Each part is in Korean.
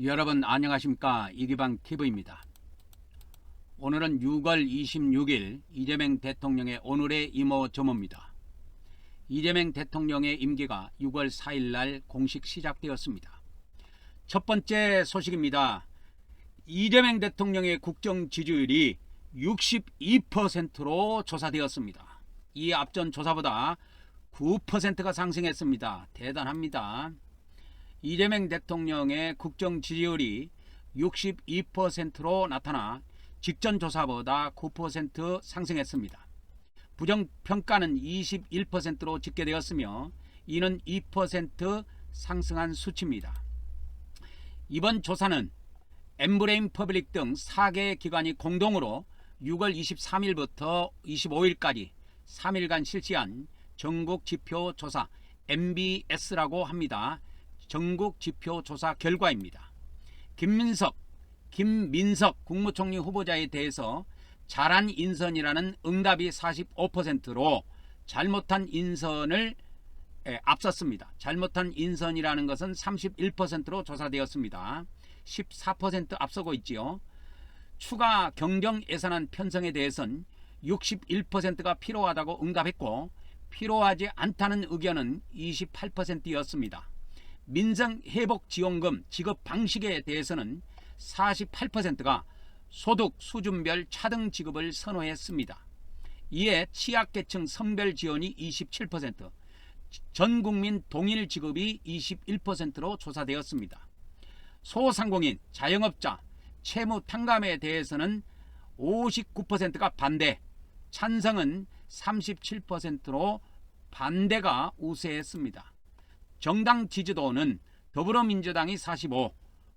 여러분 안녕하십니까. 이기방 TV입니다. 오늘은 6월 26일 이재명 대통령의 오늘의 이모저모입니다. 이재명 대통령의 임기가 6월 4일 날 공식 시작되었습니다. 첫 번째 소식입니다. 이재명 대통령의 국정 지지율이 62%로 조사되었습니다. 이 앞전 조사보다 9%가 상승했습니다. 대단합니다. 이재명 대통령의 국정 지지율이 62%로 나타나 직전 조사보다 9% 상승했습니다. 부정평가는 21%로 집계되었으며 이는 2% 상승한 수치입니다. 이번 조사는 엠브레인 퍼블릭 등 4개 기관이 공동으로 6월 23일부터 25일까지 3일간 실시한 전국지표조사 MBS라고 합니다. 전국지표조사 결과입니다. 김민석 국무총리 후보자에 대해서 잘한 인선이라는 응답이 45%로 잘못한 인선을 앞섰습니다. 잘못한 인선이라는 것은 31%로 조사되었습니다. 14% 앞서고 있지요. 추가 경정 예산안 편성에 대해서는 61%가 필요하다고 응답했고 필요하지 않다는 의견은 28%였습니다. 민생회복지원금 지급 방식에 대해서는 48%가 소득 수준별 차등 지급을 선호했습니다. 이에 취약계층 선별 지원이 27%, 전국민 동일 지급이 21%로 조사되었습니다. 소상공인, 자영업자, 채무 탕감에 대해서는 59%가 반대, 찬성은 37%로 반대가 우세했습니다. 정당 지지도는 더불어민주당이 45,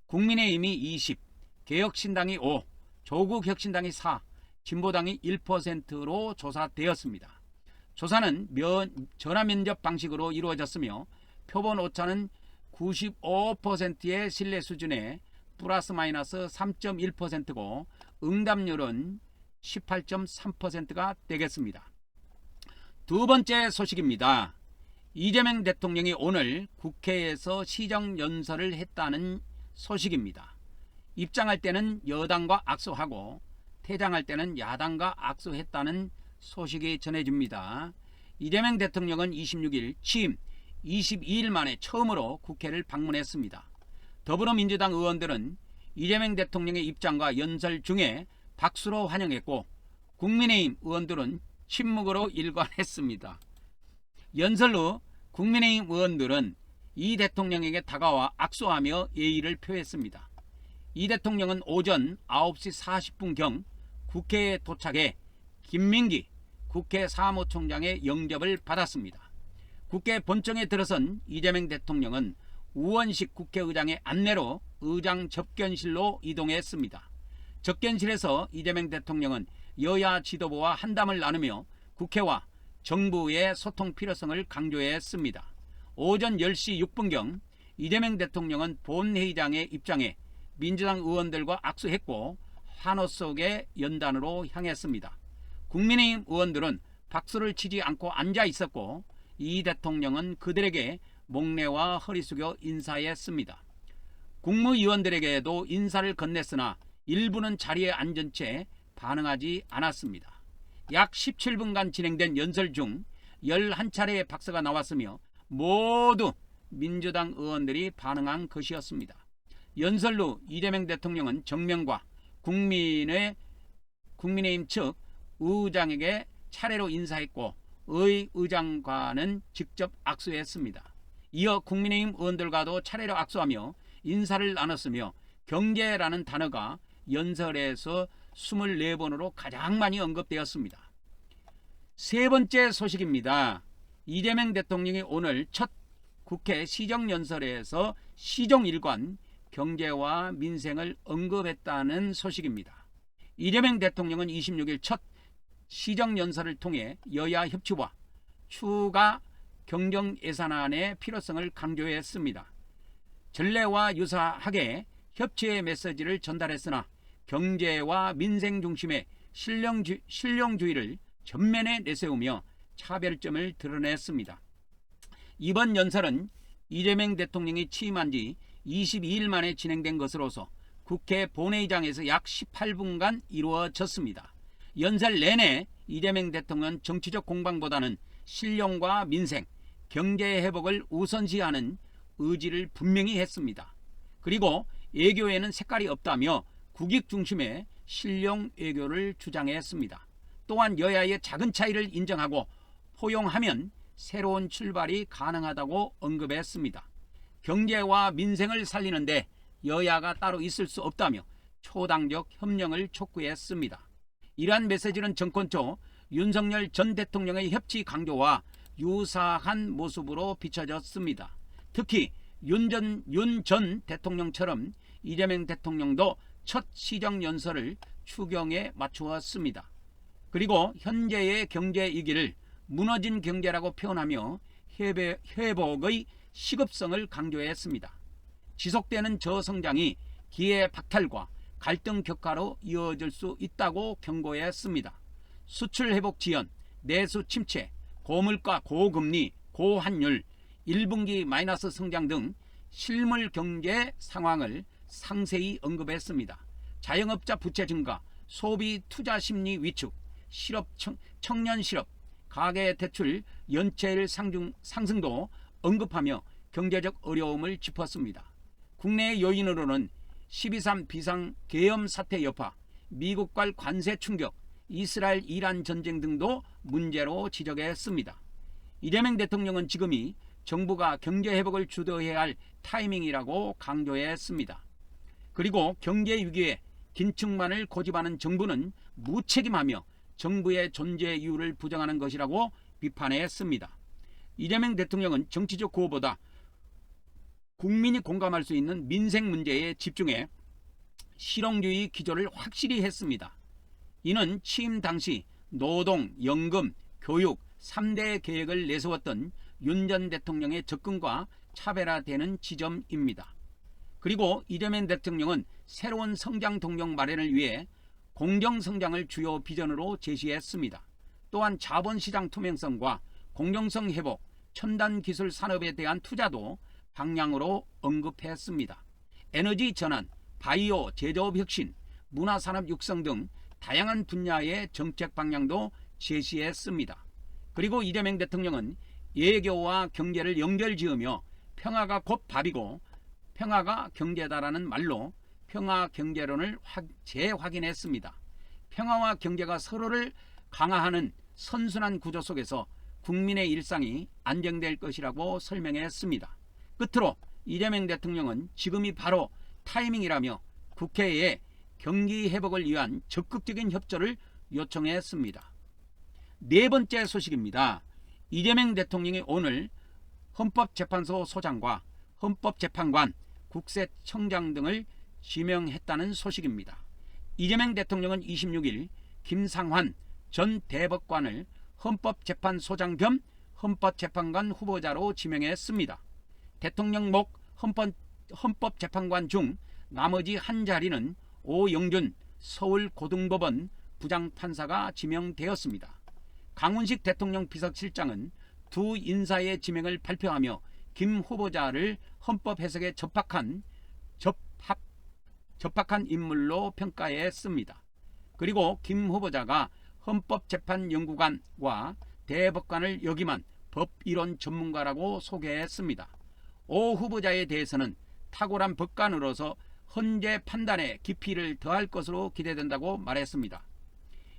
국민의힘이 20, 개혁신당이 5, 조국혁신당이 4, 진보당이 1%로 조사되었습니다. 조사는 전화면접 방식으로 이루어졌으며 표본 오차는 95%의 신뢰 수준에 플러스 마이너스 3.1%고 응답률은 18.3%가 되겠습니다. 두 번째 소식입니다. 이재명 대통령이 오늘 국회에서 시정연설을 했다는 소식입니다. 입장할 때는 여당과 악수하고 퇴장할 때는 야당과 악수했다는 소식이 전해집니다. 이재명 대통령은 26일 취임 22일 만에 처음으로 국회를 방문했습니다. 더불어민주당 의원들은 이재명 대통령의 입장과 연설 중에 박수로 환영했고 국민의힘 의원들은 침묵으로 일관했습니다. 연설 후 국민의힘 의원들은 이 대통령에게 다가와 악수하며 예의를 표했습니다. 이 대통령은 오전 9시 40분경 국회에 도착해 김민기 국회 사무총장의 영접을 받았습니다. 국회 본청에 들어선 이재명 대통령은 우원식 국회의장의 안내로 의장 접견실로 이동했습니다. 접견실에서 이재명 대통령은 여야 지도부와 한담을 나누며 국회와 정부의 소통 필요성을 강조했습니다. 오전 10시 6분경 이재명 대통령은 본회의장에 입장해 민주당 의원들과 악수했고 환호 속의 연단으로 향했습니다. 국민의힘 의원들은 박수를 치지 않고 앉아 있었고 이 대통령은 그들에게 목례와 허리 숙여 인사했습니다. 국무위원들에게도 인사를 건넸으나 일부는 자리에 앉은 채 반응하지 않았습니다. 약 17분간 진행된 연설 중 11차례의 박수가 나왔으며 모두 민주당 의원들이 반응한 것이었습니다. 연설 후 이재명 대통령은 정명과 국민의힘 측 의장에게 차례로 인사했고 의장과는 직접 악수했습니다. 이어 국민의힘 의원들과도 차례로 악수하며 인사를 나눴으며 경제라는 단어가 연설에서 24번으로 가장 많이 언급되었습니다. 세 번째 소식입니다. 이재명 대통령이 오늘 첫 국회 시정연설에서 시종일관 경제와 민생을 언급했다는 소식입니다. 이재명 대통령은 26일 첫 시정연설을 통해 여야 협치와 추가 경정예산안의 필요성을 강조했습니다. 전례와 유사하게 협치의 메시지를 전달했으나 경제와 민생 중심의 실용주의를 전면에 내세우며 차별점을 드러냈습니다. 이번 연설은 이재명 대통령이 취임한 지 22일 만에 진행된 것으로서 국회 본회의장에서 약 18분간 이루어졌습니다. 연설 내내 이재명 대통령은 정치적 공방보다는 실용과 민생, 경제 회복을 우선시하는 의지를 분명히 했습니다. 그리고 외교에는 색깔이 없다며 국익 중심의 실용 외교를 주장했습니다. 또한 여야의 작은 차이를 인정하고 포용하면 새로운 출발이 가능하다고 언급했습니다. 경제와 민생을 살리는데 여야가 따로 있을 수 없다며 초당적 협력을 촉구했습니다. 이러한 메시지는 정권 초 윤석열 전 대통령의 협치 강조와 유사한 모습으로 비춰졌습니다. 특히 윤 전 대통령처럼 이재명 대통령도 첫 시정연설을 추경에 맞추었습니다. 그리고 현재의 경제 위기를 무너진 경제라고 표현하며 회복의 시급성을 강조했습니다. 지속되는 저성장이 기회 박탈과 갈등 격화로 이어질 수 있다고 경고했습니다. 수출 회복 지연, 내수 침체, 고물가, 고금리, 고환율, 1분기 마이너스 성장 등 실물 경제 상황을 상세히 언급했습니다. 자영업자 부채 증가, 소비 투자 심리 위축, 청년 실업, 가계 대출 연체율 상승도 언급하며 경제적 어려움을 짚었습니다. 국내 요인으로는 12.3 비상 계엄 사태 여파, 미국발 관세 충격, 이스라엘 이란 전쟁 등도 문제로 지적했습니다. 이재명 대통령은 지금이 정부가 경제 회복을 주도해야 할 타이밍이라고 강조했습니다. 그리고 경제 위기에 긴축만을 고집하는 정부는 무책임하며 정부의 존재 이유를 부정하는 것이라고 비판했습니다. 이재명 대통령은 정치적 구호보다 국민이 공감할 수 있는 민생 문제에 집중해 실용주의 기조를 확실히 했습니다. 이는 취임 당시 노동, 연금, 교육 3대 계획을 내세웠던 윤 전 대통령의 접근과 차별화되는 지점입니다. 그리고 이재명 대통령은 새로운 성장 동력 마련을 위해 공정성장을 주요 비전으로 제시했습니다. 또한 자본시장 투명성과 공정성 회복, 첨단기술 산업에 대한 투자도 방향으로 언급했습니다. 에너지 전환, 바이오 제조업 혁신, 문화산업 육성 등 다양한 분야의 정책 방향도 제시했습니다. 그리고 이재명 대통령은 외교와 경제를 연결지으며 평화가 곧 밥이고 평화가 경제다라는 말로 평화 경제론을 재확인했습니다. 평화와 경제가 서로를 강화하는 선순환 구조 속에서 국민의 일상이 안정될 것이라고 설명했습니다. 끝으로 이재명 대통령은 지금이 바로 타이밍이라며 국회에 경기 회복을 위한 적극적인 협조를 요청했습니다. 네 번째 소식입니다. 이재명 대통령이 오늘 헌법재판소 소장과 헌법재판관, 국세청장 등을 지명했다는 소식입니다. 이재명 대통령은 26일 김상환 전 대법관을 헌법재판소장 겸 헌법재판관 후보자로 지명했습니다. 대통령목 헌법재판관 중 나머지 한 자리는 오영준 서울고등법원 부장판사가 지명되었습니다. 강훈식 대통령 비서실장은 두 인사의 지명을 발표하며 김 후보자를 헌법 해석에 적합한 인물로 평가했습니다. 그리고 김 후보자가 헌법재판연구관과 대법관을 역임한 법이론 전문가라고 소개했습니다. 오 후보자에 대해서는 탁월한 법관으로서 헌재 판단에 깊이를 더할 것으로 기대된다고 말했습니다.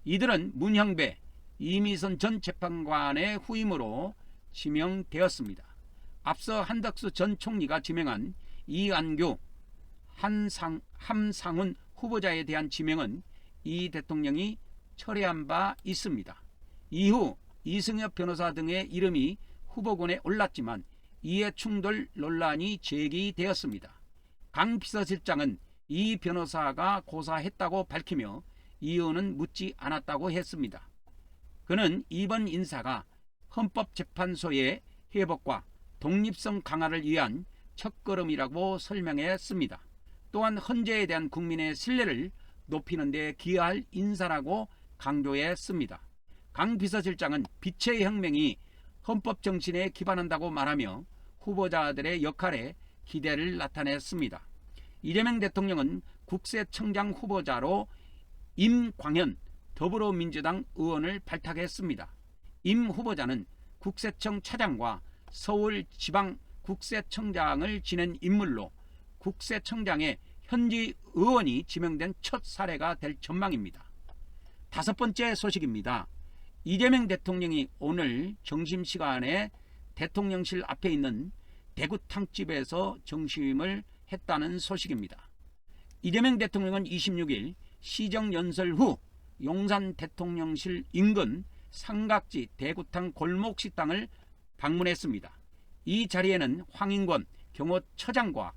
이들은 문형배, 이미선 전 재판관의 후임으로 지명되었습니다. 앞서 한덕수 전 총리가 지명한 이안규, 함상훈 후보자에 대한 지명은 이 대통령이 철회한 바 있습니다. 이후 이승엽 변호사 등의 이름이 후보군에 올랐지만 이해 충돌 논란이 제기되었습니다. 강 비서실장은 이 변호사가 고사했다고 밝히며 이유는 묻지 않았다고 했습니다. 그는 이번 인사가 헌법재판소의 회복과 독립성 강화를 위한 첫걸음이라고 설명했습니다. 또한 헌재에 대한 국민의 신뢰를 높이는 데 기여할 인사라고 강조했습니다. 강 비서실장은 빛의 혁명이 헌법 정신에 기반한다고 말하며 후보자들의 역할에 기대를 나타냈습니다. 이재명 대통령은 국세청장 후보자로 임광현 더불어민주당 의원을 발탁했습니다. 임 후보자는 국세청 차장과 서울지방국세청장을 지낸 인물로 국세청장의 현지 의원이 지명된 첫 사례가 될 전망입니다. 다섯 번째 소식입니다. 이재명 대통령이 오늘 점심시간에 대통령실 앞에 있는 대구탕집에서 점심을 했다는 소식입니다. 이재명 대통령은 26일 시정연설 후 용산 대통령실 인근 삼각지 대구탕 골목식당을 방문했습니다. 이 자리에는 황인권 경호처장과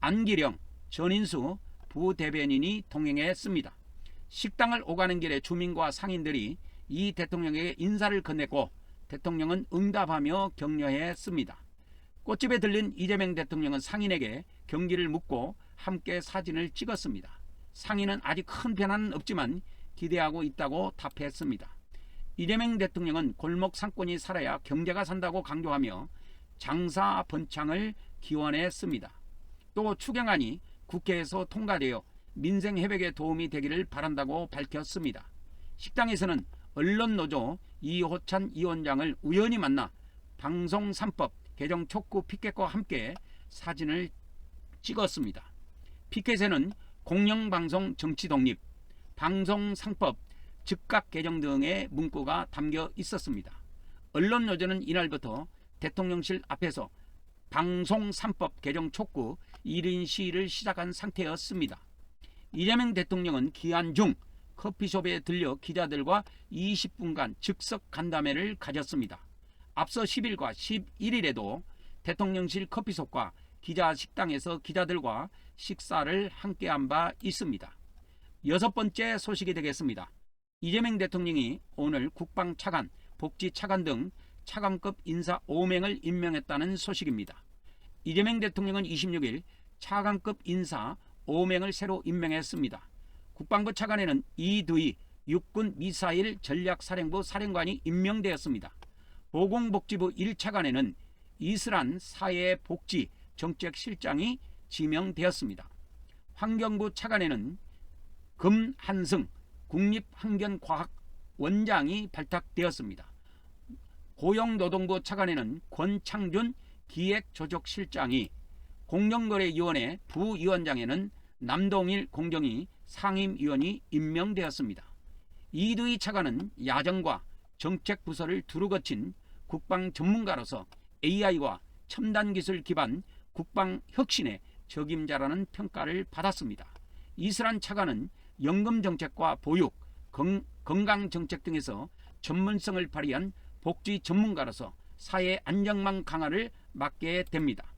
안기령 전인수 부대변인이 동행했습니다. 식당을 오가는 길에 주민과 상인들이 이 대통령에게 인사를 건넸고 대통령은 응답하며 격려했습니다. 꽃집에 들린 이재명 대통령은 상인에게 경기를 묻고 함께 사진을 찍었습니다. 상인은 아직 큰 변화는 없지만 기대하고 있다고 답했습니다. 이재명 대통령은 골목 상권이 살아야 경제가 산다고 강조하며 장사 번창을 기원했습니다. 또 추경안이 국회에서 통과되어 민생 회복에 도움이 되기를 바란다고 밝혔습니다. 식당에서는 언론노조 이호찬 위원장을 우연히 만나 방송 3법 개정 촉구 피켓과 함께 사진을 찍었습니다. 피켓에는 공영방송 정치독립, 방송상법 즉각 개정 등의 문구가 담겨 있었습니다. 언론노조는 이날부터 대통령실 앞에서 방송 3법 개정 촉구 1인 시위를 시작한 상태였습니다. 이재명 대통령은 기한 중 커피숍에 들려 기자들과 20분간 즉석 간담회를 가졌습니다. 앞서 10일과 11일에도 대통령실 커피숍과 기자식당에서 기자들과 식사를 함께한 바 있습니다. 여섯 번째 소식이 되겠습니다. 이재명 대통령이 오늘 국방차관, 복지차관 등 차관급 인사 5명을 임명했다는 소식입니다. 이재명 대통령은 26일 차관급 인사 5명을 새로 임명했습니다. 국방부 차관에는 이두희 육군 미사일 전략사령부 사령관이 임명되었습니다. 보건복지부 1차관에는 이슬한 사회복지 정책실장이 지명되었습니다. 환경부 차관에는 금한승 국립환경과학원장이 발탁되었습니다. 고용노동부 차관에는 권창준 기획조정실장이, 공정거래위원회 부위원장에는 남동일 공정위 상임위원이 임명되었습니다. 이두희 차관은 야정과 정책부서를 두루 거친 국방 전문가로서 AI와 첨단기술 기반 국방혁신의 적임자라는 평가를 받았습니다. 이슬한 차관은 연금정책과 보육, 건강정책 등에서 전문성을 발휘한 복지 전문가로서 사회 안정망 강화를 맡게 됩니다.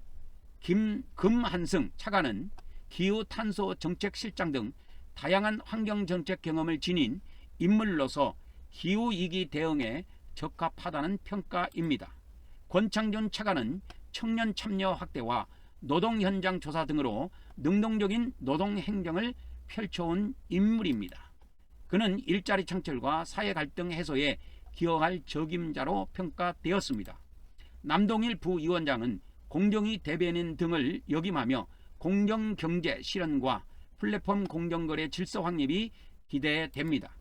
금한승 차관은 기후탄소 정책실장 등 다양한 환경정책 경험을 지닌 인물로서 기후위기 대응에 적합하다는 평가입니다. 권창준 차관은 청년 참여 확대와 노동 현장 조사 등으로 능동적인 노동 행정을 펼쳐온 인물입니다. 그는 일자리 창출과 사회 갈등 해소에 기여할 적임자로 평가되었습니다. 남동일 부위원장은 공정위 대변인 등을 역임하며 공정경제 실현과 플랫폼 공정거래 질서 확립이 기대됩니다.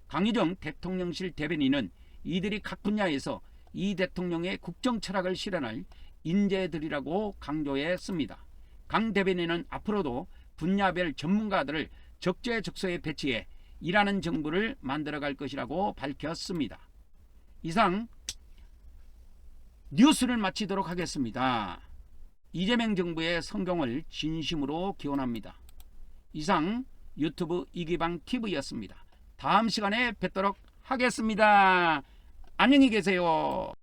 강희정 대통령실 대변인은 이들이 각 분야에서 이 대통령의 국정 철학을 실현할 인재들이라고 강조했습니다. 강 대변인은 앞으로도 분야별 전문가들을 적재적소에 배치해 일하는 정부를 만들어갈 것이라고 밝혔습니다. 이상 뉴스를 마치도록 하겠습니다. 이재명 정부의 성공을 진심으로 기원합니다. 이상 유튜브 이기방 TV였습니다. 다음 시간에 뵙도록 하겠습니다. 안녕히 계세요.